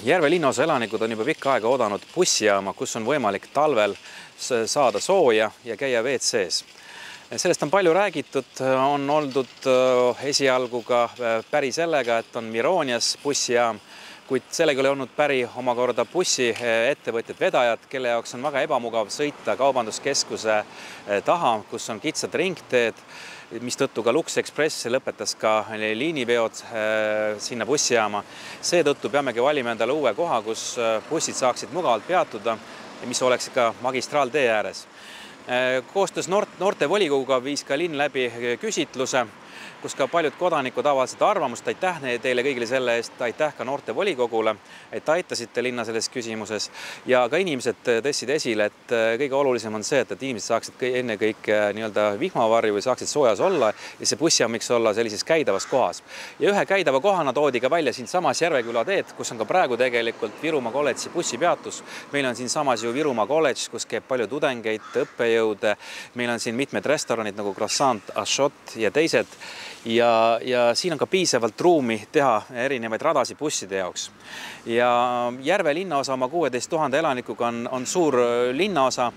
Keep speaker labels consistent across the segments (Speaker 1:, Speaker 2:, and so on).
Speaker 1: Järve linnaosa elanikud on juba pikka aega oodanud bussijaama, kus on võimalik talvel saada sooja ja käia WC-s. Sellest on palju räägitud, on oldud esialgu ka päri sellega, et on Mironias bussijaam, kuid sellega oli olnud päri omakorda bussiettevõtjad vedajad, kelle jaoks on väga ebamugav sõita kaubanduskeskuse taha, kus on kitsad ringteed, mistõttu ka Lux Express lõpetas ka liiniveod sinna bussijaama. Seetõttu peamegi valima endale uue koha, kus bussid saaksid mugavalt peatuda, mis oleks ka magistraaltee ääres. Koostöös noorte volikoguga viis ka linn läbi küsitluse, kus ka paljud kodanikud avaldasid arvamust. Aitäh teile kõigile selle eest, aitäh ka noorte volikogule, et aitasite linna selles küsimuses. Ja ka inimesed tõstsid esile, et kõige olulisem on see, et inimesed saaksid enne kõik vihmavarju või saaksid soojas olla ja see bussijaam võiks olla sellises käidavas kohas. Ja ühe käidava kohana toodi ka välja siin samas Järveküla teed, kus on ka praegu tegelikult Virumaa kolledži bussipeatus. Meil on siin samas ju Virumaa kolledž, kus käib palju tudengeid, õppejõude. Meil on siin mitmed restoranid nagu Croissant, Ashot ja teised. Ja siin on ka piisavalt ruumi teha erinevaid radasid busside jaoks. Ja Järve linnaosa oma 16 000 elanikuga on suur linnaosa,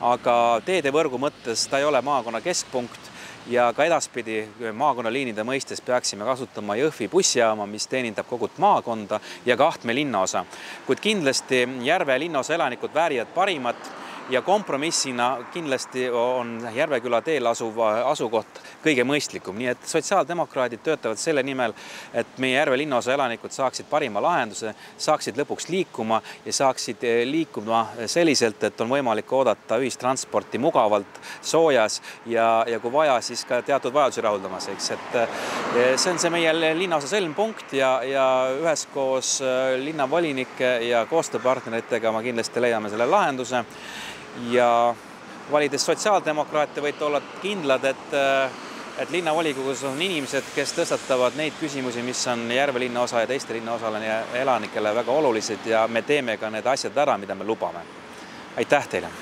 Speaker 1: aga teedevõrgu mõttes ta ei ole maakonna keskpunkt ja ka edaspidi maakonnaliinide mõistes peaksime kasutama Jõhvi bussijaama, mis teenindab kogut maakonda ja ka Ahtme linnaosa. Kuid kindlasti Järve linnaosa elanikud väärivad parimat ja kompromissina kindlasti on Järveküla teel asukoht kõige mõistlikum. Nii et sotsiaaldemokraadid töötavad selle nimel, et meie Järve linnaosa elanikud saaksid parima lahenduse, saaksid lõpuks liikuma ja saaksid liikuma selliselt, et on võimalik oodata ühistransporti mugavalt, soojas ja kui vaja, siis ka teatud vajadusi rahuldamaseks. See on see meie linnaosa sõlmpunkt ja üheskoos linnavolinike ja koostööpartneritega ma kindlasti leiame selle lahenduse. Ja valides sotsiaaldemokraate võite olla kindlad, et linnavolikogus on inimesed, kes tõstatavad neid küsimusi, mis on Järve linnaosa ja teiste linnaosale elanikele väga olulised ja me teeme ka need asjad ära, mida me lubame. Aitäh teile!